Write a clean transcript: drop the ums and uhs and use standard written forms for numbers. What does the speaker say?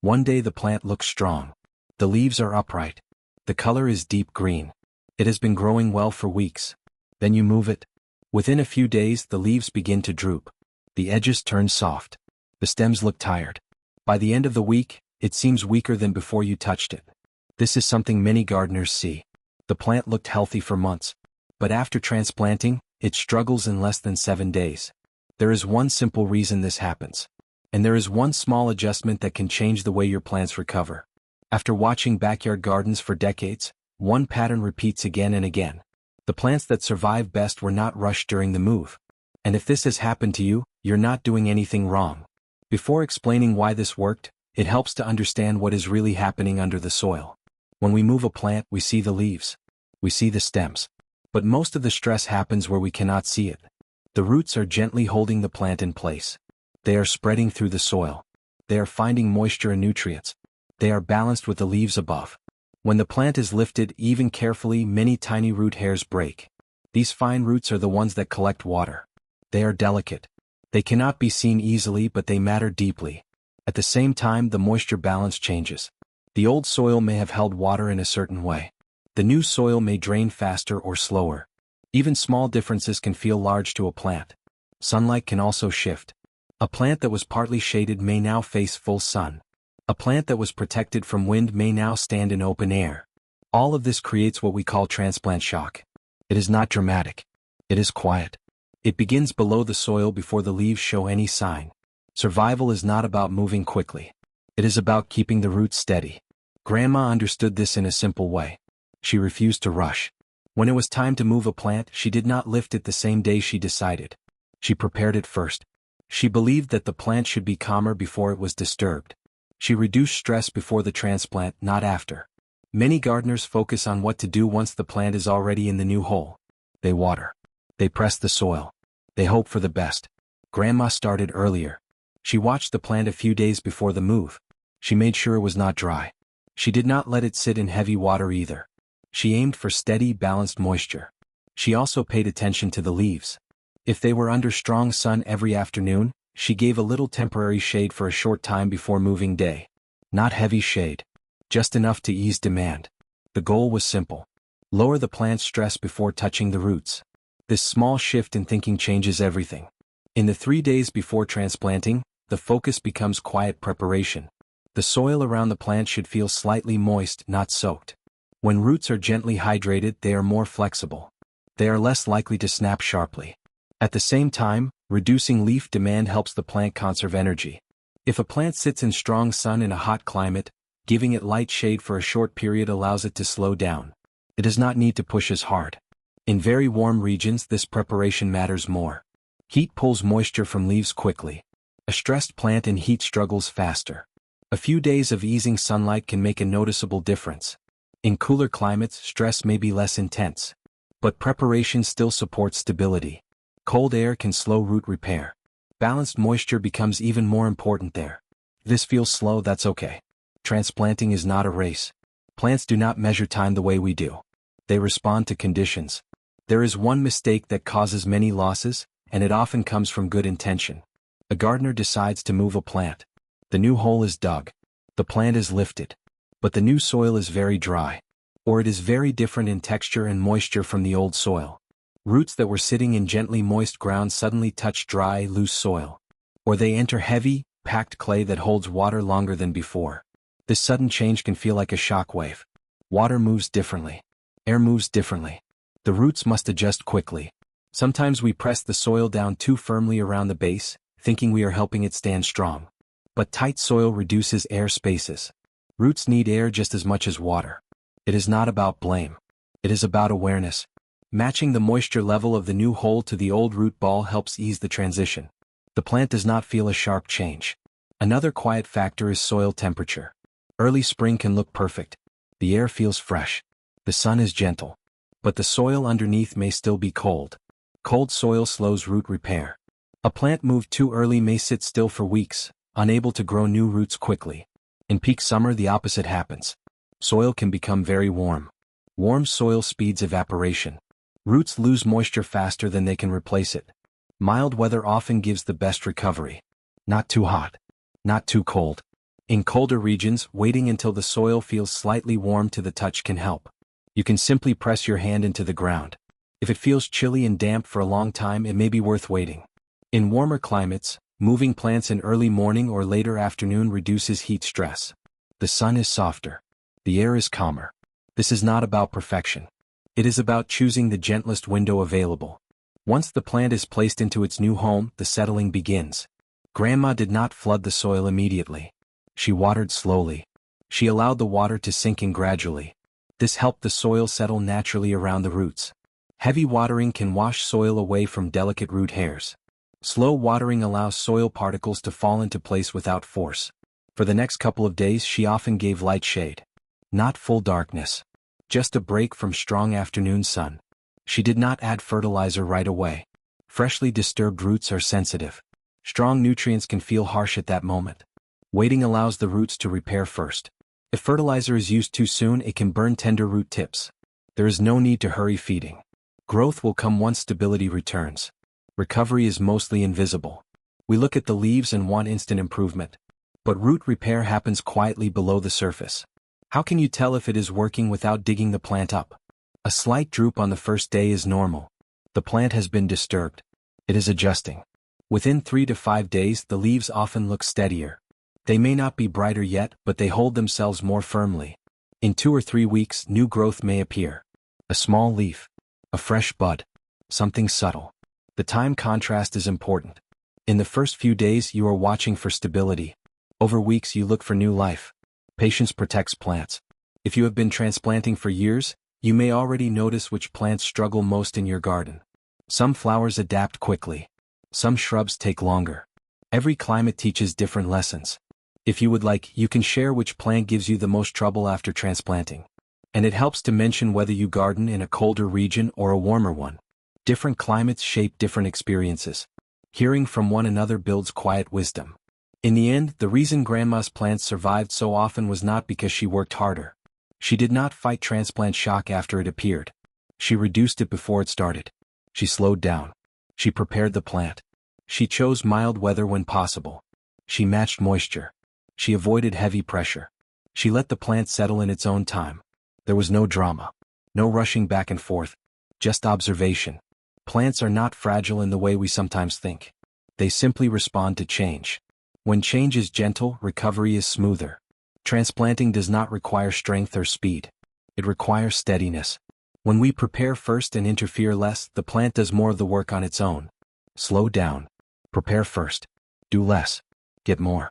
One day the plant looks strong. The leaves are upright. The color is deep green. It has been growing well for weeks. Then you move it. Within a few days the leaves begin to droop. The edges turn soft. The stems look tired. By the end of the week, it seems weaker than before you touched it. This is something many gardeners see. The plant looked healthy for months. But after transplanting, it struggles in less than 7 days. There is one simple reason this happens. And there is one small adjustment that can change the way your plants recover. After watching backyard gardens for decades, one pattern repeats again and again. The plants that survive best were not rushed during the move. And if this has happened to you, you're not doing anything wrong. Before explaining why this worked, it helps to understand what is really happening under the soil. When we move a plant, we see the leaves. We see the stems. But most of the stress happens where we cannot see it. The roots are gently holding the plant in place. They are spreading through the soil. They are finding moisture and nutrients. They are balanced with the leaves above. When the plant is lifted even carefully, many tiny root hairs break. These fine roots are the ones that collect water. They are delicate. They cannot be seen easily, but they matter deeply. At the same time, the moisture balance changes. The old soil may have held water in a certain way. The new soil may drain faster or slower. Even small differences can feel large to a plant. Sunlight can also shift. A plant that was partly shaded may now face full sun. A plant that was protected from wind may now stand in open air. All of this creates what we call transplant shock. It is not dramatic. It is quiet. It begins below the soil before the leaves show any sign. Survival is not about moving quickly. It is about keeping the roots steady. Grandma understood this in a simple way. She refused to rush. When it was time to move a plant, she did not lift it the same day she decided. She prepared it first. She believed that the plant should be calmer before it was disturbed. She reduced stress before the transplant, not after. Many gardeners focus on what to do once the plant is already in the new hole. They water. They press the soil. They hope for the best. Grandma started earlier. She watched the plant a few days before the move. She made sure it was not dry. She did not let it sit in heavy water either. She aimed for steady, balanced moisture. She also paid attention to the leaves. If they were under strong sun every afternoon, she gave a little temporary shade for a short time before moving day. Not heavy shade. Just enough to ease demand. The goal was simple. Lower the plant's stress before touching the roots. This small shift in thinking changes everything. In the 3 days before transplanting, the focus becomes quiet preparation. The soil around the plant should feel slightly moist, not soaked. When roots are gently hydrated, they are more flexible. They are less likely to snap sharply. At the same time, reducing leaf demand helps the plant conserve energy. If a plant sits in strong sun in a hot climate, giving it light shade for a short period allows it to slow down. It does not need to push as hard. In very warm regions, this preparation matters more. Heat pulls moisture from leaves quickly. A stressed plant in heat struggles faster. A few days of easing sunlight can make a noticeable difference. In cooler climates, stress may be less intense. But preparation still supports stability. Cold air can slow root repair. Balanced moisture becomes even more important there. If this feels slow, that's okay. Transplanting is not a race. Plants do not measure time the way we do. They respond to conditions. There is one mistake that causes many losses, and it often comes from good intention. A gardener decides to move a plant. The new hole is dug. The plant is lifted. But the new soil is very dry. Or it is very different in texture and moisture from the old soil. Roots that were sitting in gently moist ground suddenly touch dry, loose soil. Or they enter heavy, packed clay that holds water longer than before. This sudden change can feel like a shock wave. Water moves differently. Air moves differently. The roots must adjust quickly. Sometimes we press the soil down too firmly around the base, thinking we are helping it stand strong. But tight soil reduces air spaces. Roots need air just as much as water. It is not about blame. It is about awareness. Matching the moisture level of the new hole to the old root ball helps ease the transition. The plant does not feel a sharp change. Another quiet factor is soil temperature. Early spring can look perfect. The air feels fresh. The sun is gentle. But the soil underneath may still be cold. Cold soil slows root repair. A plant moved too early may sit still for weeks, unable to grow new roots quickly. In peak summer, the opposite happens. Soil can become very warm. Warm soil speeds evaporation. Roots lose moisture faster than they can replace it. Mild weather often gives the best recovery. Not too hot. Not too cold. In colder regions, waiting until the soil feels slightly warm to the touch can help. You can simply press your hand into the ground. If it feels chilly and damp for a long time, it may be worth waiting. In warmer climates, moving plants in early morning or later afternoon reduces heat stress. The sun is softer. The air is calmer. This is not about perfection. It is about choosing the gentlest window available. Once the plant is placed into its new home, the settling begins. Grandma did not flood the soil immediately. She watered slowly. She allowed the water to sink in gradually. This helped the soil settle naturally around the roots. Heavy watering can wash soil away from delicate root hairs. Slow watering allows soil particles to fall into place without force. For the next couple of days, she often gave light shade. Not full darkness. Just a break from strong afternoon sun. She did not add fertilizer right away. Freshly disturbed roots are sensitive. Strong nutrients can feel harsh at that moment. Waiting allows the roots to repair first. If fertilizer is used too soon, it can burn tender root tips. There is no need to hurry feeding. Growth will come once stability returns. Recovery is mostly invisible. We look at the leaves and want instant improvement. But root repair happens quietly below the surface. How can you tell if it is working without digging the plant up? A slight droop on the first day is normal. The plant has been disturbed. It is adjusting. Within 3 to 5 days, the leaves often look steadier. They may not be brighter yet, but they hold themselves more firmly. In 2 or 3 weeks, new growth may appear. A small leaf. A fresh bud. Something subtle. The time contrast is important. In the first few days, you are watching for stability. Over weeks, you look for new life. Patience protects plants. If you have been transplanting for years, you may already notice which plants struggle most in your garden. Some flowers adapt quickly. Some shrubs take longer. Every climate teaches different lessons. If you would like, you can share which plant gives you the most trouble after transplanting. And it helps to mention whether you garden in a colder region or a warmer one. Different climates shape different experiences. Hearing from one another builds quiet wisdom. In the end, the reason Grandma's plants survived so often was not because she worked harder. She did not fight transplant shock after it appeared. She reduced it before it started. She slowed down. She prepared the plant. She chose mild weather when possible. She matched moisture. She avoided heavy pressure. She let the plant settle in its own time. There was no drama. No rushing back and forth. Just observation. Plants are not fragile in the way we sometimes think. They simply respond to change. When change is gentle, recovery is smoother. Transplanting does not require strength or speed. It requires steadiness. When we prepare first and interfere less, the plant does more of the work on its own. Slow down. Prepare first. Do less. Get more.